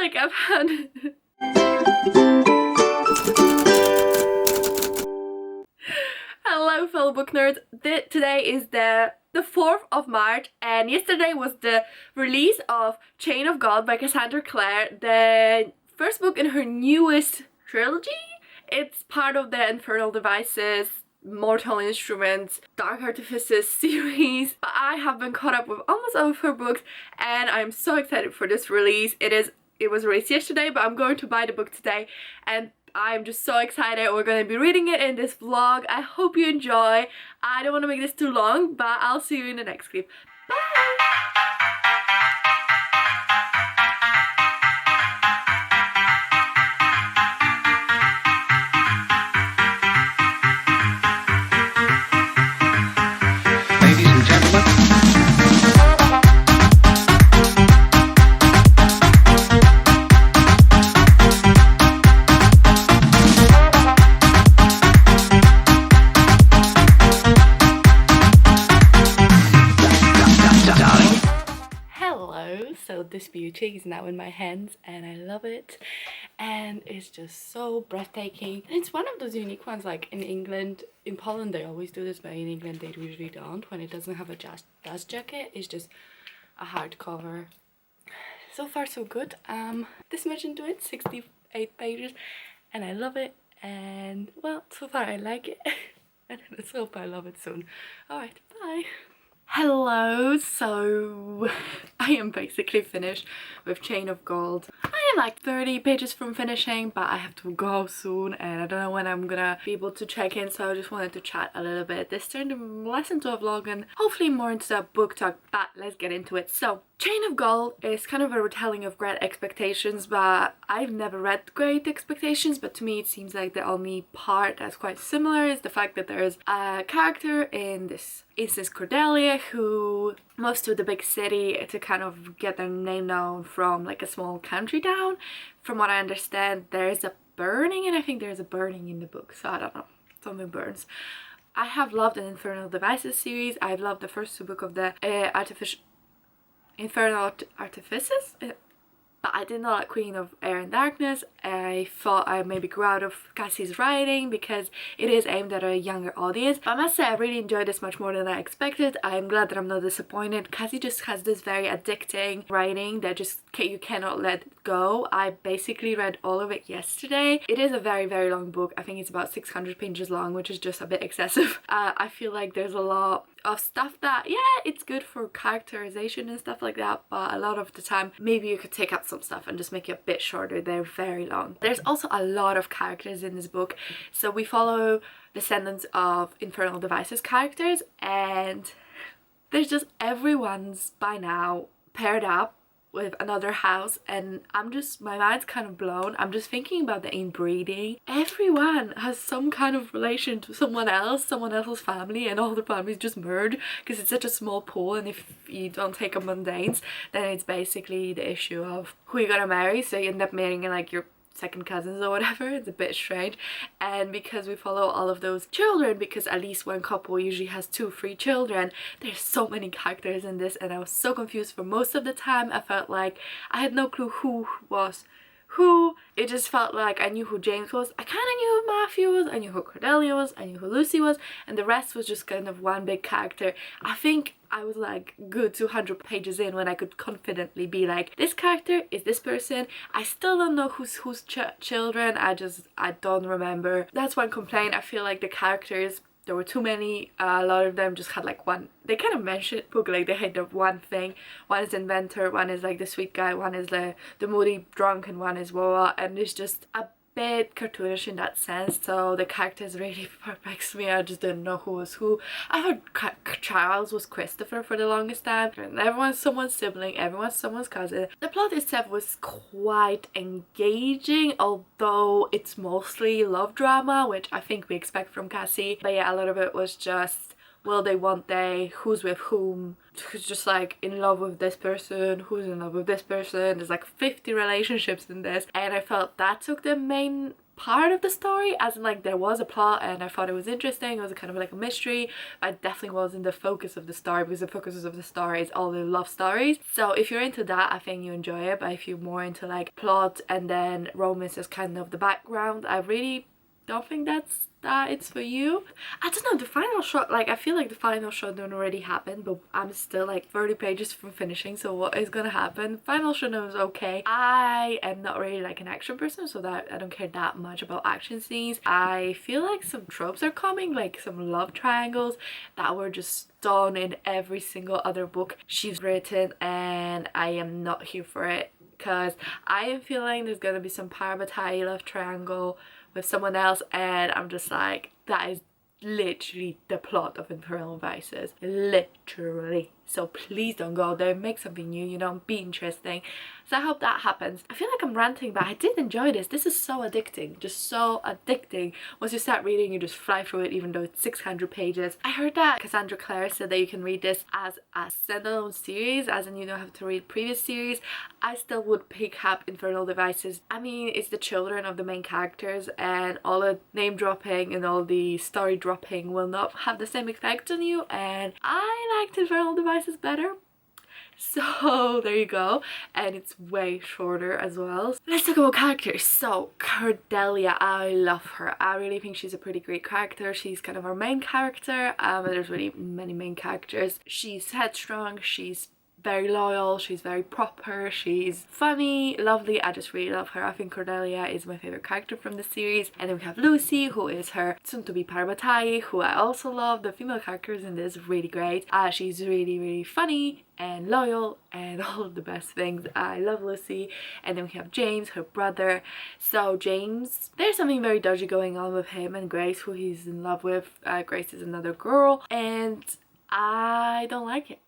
like I've had Hello fellow book nerds. Today is the 4th of March and yesterday was the release of Chain of God by Cassandra Clare, the first book in her newest trilogy. It's part of the Infernal Devices, Mortal Instruments, Dark Artifices series. I have been caught up with almost all of her books and I'm so excited for this release. It was released yesterday, but I'm going to buy the book today and I'm just so excited. We're going to be reading it in this vlog. I hope you enjoy. I don't want to make this too long, but I'll see you in the next clip. Bye! Ladies and gentlemen. Hello, so this beauty is now in my hands and I love it and it's just so breathtaking. And it's one of those unique ones, like in England, in Poland they always do this, but in England they usually don't. When it doesn't have a dust jacket, it's just a hardcover. So far so good. This much into it, 68 pages, and I love it, and well, so far I like it and let's hope I love it soon. Alright, bye! Hello, so I am basically finished with Chain of Gold. I am like 30 pages from finishing, but I have to go soon and I don't know when I'm gonna be able to check in, so I just wanted to chat a little bit. This turned less into a vlog and hopefully more into a book talk, but let's get into it. So Chain of Gold is kind of a retelling of Great Expectations, but I've never read Great Expectations, but to me it seems like the only part that's quite similar is the fact that there's a character in this instance, Cordelia, who moves to the big city to kind of get their name known from like a small country town. From what I understand, there's a burning, and I think there's a burning in the book, so I don't know, something burns. I have loved the Infernal Devices series. I've loved the first two books of the Infernal Artifices, but I did not like Queen of Air and Darkness. I thought I maybe grew out of Cassie's writing because it is aimed at a younger audience. But I must say I really enjoyed this much more than I expected. I'm glad that I'm not disappointed. Cassie just has this very addicting writing that just you cannot let go. I basically read all of it yesterday. It is a very, very long book. I think it's about 600 pages long, which is just a bit excessive. I feel like there's a lot of stuff that, yeah, it's good for characterization and stuff like that, but a lot of the time maybe you could take out some stuff and just make it a bit shorter. They're very long. There's also a lot of characters in this book, so we follow descendants of Infernal Devices characters, and there's just everyone's by now paired up with another house, and my mind's kind of blown. I'm just thinking about the inbreeding. Everyone has some kind of relation to someone else's family, and all the families just merge because it's such a small pool, and if you don't take a mundanes, then it's basically the issue of who you're gonna marry, so you end up marrying like your second cousins or whatever. It's a bit strange. And because we follow all of those children, because at least one couple usually has 2-3 children, there's so many characters in this, and I was so confused for most of the time. I felt like I had no clue who was who. It just felt like I knew who James was, I kind of knew who Matthew was, I knew who Cordelia was, I knew who Lucy was, and the rest was just kind of one big character. I think I was like good 200 pages in when I could confidently be like, this character is this person. I still don't know who's children. I don't remember. That's one complaint. I feel like the characters, there were too many. A lot of them just had like one, they kind of mentioned book like they had the one thing. One is inventor, one is like the sweet guy, one is the moody drunk, and one is Woa, and it's just a bit cartoonish in that sense, so the characters really perplexed me. I just didn't know who was who. I heard Charles was Christopher for the longest time, and everyone's someone's sibling, everyone's someone's cousin. The plot itself was quite engaging, although it's mostly love drama, which I think we expect from Cassie. But yeah, a lot of it was just, will they, won't they, who's with whom, who's just like in love with this person, who's in love with this person. There's like 50 relationships in this, and I felt that took the main part of the story, as in like there was a plot and I thought it was interesting. It was kind of like a mystery, but it definitely wasn't the focus of the story, because the focus of the story is all the love stories. So if you're into that, I think you enjoy it. But if you're more into like plot and then romance as kind of the background, I really don't think that it's for you. I don't know, the final shot, like I feel like the final showdown already happened, but I'm still like 30 pages from finishing, so what is gonna happen? Final showdown was okay. I am not really like an action person, so that I don't care that much about action scenes. I feel like some tropes are coming, like some love triangles that were just done in every single other book she's written, and I am not here for it, because I am feeling there's gonna be some Parvati love triangle with someone else, and I'm just like, that is literally the plot of Infernal Vices, literally. So please don't go there, make something new, you know, be interesting. So I hope that happens. I feel like I'm ranting, but I did enjoy this. This is so addicting, just so addicting. Once you start reading, you just fly through it, even though it's 600 pages. I heard that Cassandra Clare said that you can read this as a standalone series, as in you don't have to read previous series. I still would pick up Infernal Devices. I mean, it's the children of the main characters, and all the name dropping and all the story dropping will not have the same effect on you, and I liked Infernal Devices better. So there you go, and it's way shorter as well. Let's talk about characters. So Cordelia, I love her. I really think she's a pretty great character. She's kind of our main character. There's really many main characters. She's headstrong, she's very loyal, she's very proper, she's funny, lovely. I just really love her. I think Cordelia is my favorite character from the series. And then we have Lucy, who is her soon-to-be Parvati, who I also love. The female characters in this really great. She's really funny and loyal and all of the best things. I love Lucy. And then we have James, her brother. So James, there's something very dodgy going on with him and Grace, who he's in love with. Grace is another girl, and I don't like it.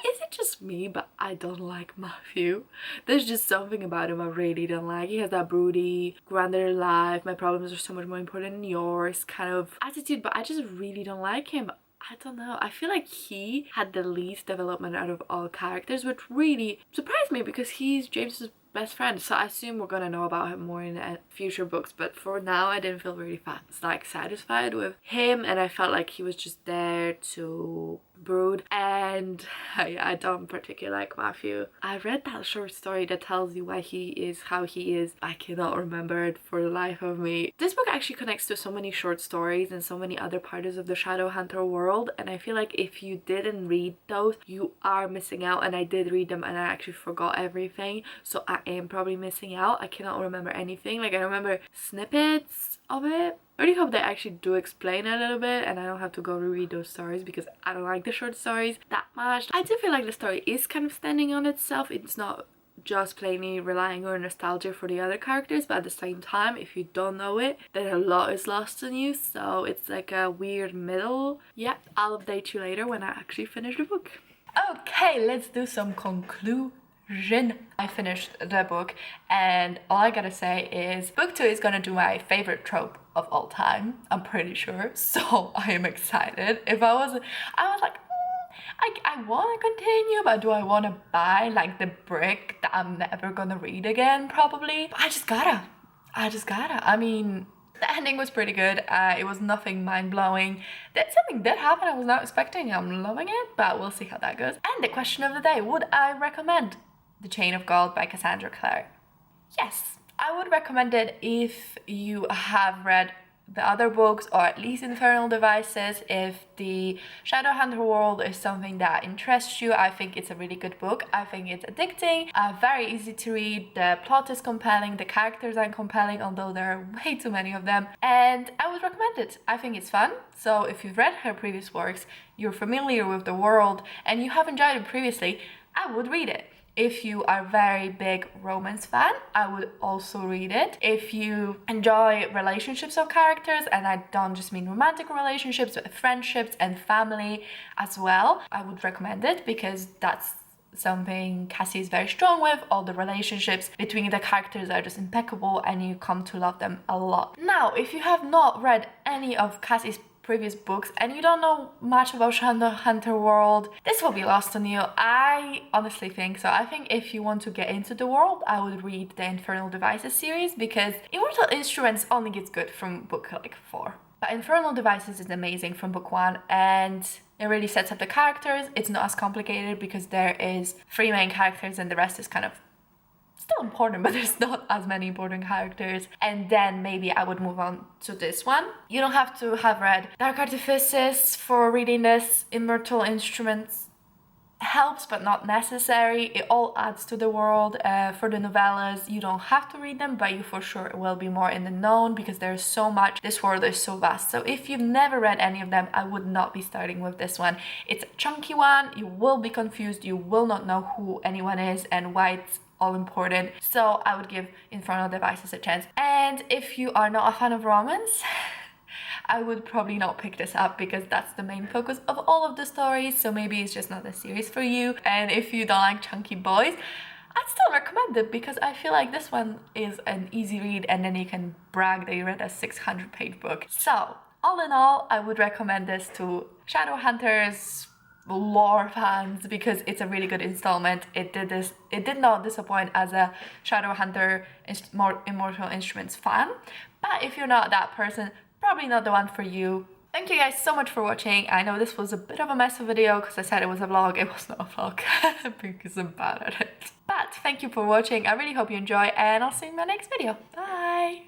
Is it just me, but I don't like Matthew. There's just something about him I really don't like. He has that broody, grander life, my problems are so much more important than yours kind of attitude, but I just really don't like him. I don't know, I feel like he had the least development out of all characters, which really surprised me because he's James's best friend, so I assume we're gonna know about him more in future books. But for now, I didn't feel really satisfied with him, and I felt like he was just there to brood, and I don't particularly like Matthew. I read that short story that tells you why he is how he is. I cannot remember it for the life of me. This book actually connects to so many short stories and so many other parts of the Shadowhunter world, and I feel like if you didn't read those, you are missing out. And I did read them and I actually forgot everything, so I am probably missing out. I cannot remember anything. Like, I remember snippets of it. I really hope they actually do explain a little bit and I don't have to go reread those stories, because I don't like the short stories that much. I do feel like the story is kind of standing on itself. It's not just plainly relying on nostalgia for the other characters, but at the same time, if you don't know it, then a lot is lost on you, so it's like a weird middle. Yeah, I'll update you later when I actually finish the book. Okay, let's do some conclusion. I finished the book, and all I gotta say is book 2 is gonna do my favorite trope of all time, I'm pretty sure, so I am excited. I was like, I want to continue, but do I want to buy like the brick that I'm never gonna read again? Probably. But I just gotta. I mean, the ending was pretty good. It was nothing mind-blowing. That something did happen I was not expecting. I'm loving it, but we'll see how that goes. And the question of the day, would I recommend The Chain of Gold by Cassandra Clare? Yes, I would recommend it if you have read the other books, or at least Infernal Devices. If the Shadowhunter world is something that interests you, I think it's a really good book. I think it's addicting, very easy to read, the plot is compelling, the characters are compelling, although there are way too many of them, and I would recommend it. I think it's fun, so if you've read her previous works, you're familiar with the world, and you have enjoyed it previously, I would read it. If you are a very big romance fan, I would also read it. If you enjoy relationships of characters, and I don't just mean romantic relationships, but friendships and family as well, I would recommend it, because that's something Cassie is very strong with. All the relationships between the characters are just impeccable and you come to love them a lot. Now, if you have not read any of Cassie's previous books and you don't know much about Shadowhunter world, this will be lost on you. I honestly think so. I think if you want to get into the world, I would read the Infernal Devices series, because Immortal Instruments only gets good from book like 4. But Infernal Devices is amazing from book 1, and it really sets up the characters. It's not as complicated because there is 3 main characters and the rest is kind of still important, but there's not as many important characters. And then maybe I would move on to this one. You don't have to have read Dark Artifices for reading this. Immortal Instruments helps but not necessary. It all adds to the world. For the novellas, you don't have to read them, but you for sure will be more in the known because there's so much. This world is so vast. So if you've never read any of them, I would not be starting with this one. It's a chunky one. You will be confused. You will not know who anyone is and why it's all important. So I would give Infernal Devices a chance. And if you are not a fan of romance, I would probably not pick this up because that's the main focus of all of the stories. So maybe it's just not a series for you. And if you don't like chunky boys, I'd still recommend it because I feel like this one is an easy read and then you can brag that you read a 600-page book. So all in all, I would recommend this to Shadowhunters, lore fans, because it's a really good installment. It did not disappoint as a Shadowhunter Immortal Instruments fan, but if you're not that person, probably not the one for you. Thank you guys so much for watching. I know this was a bit of a mess of a video because I said it was a vlog. It was not a vlog because I'm bad at it. But thank you for watching. I really hope you enjoy and I'll see you in my next video. Bye!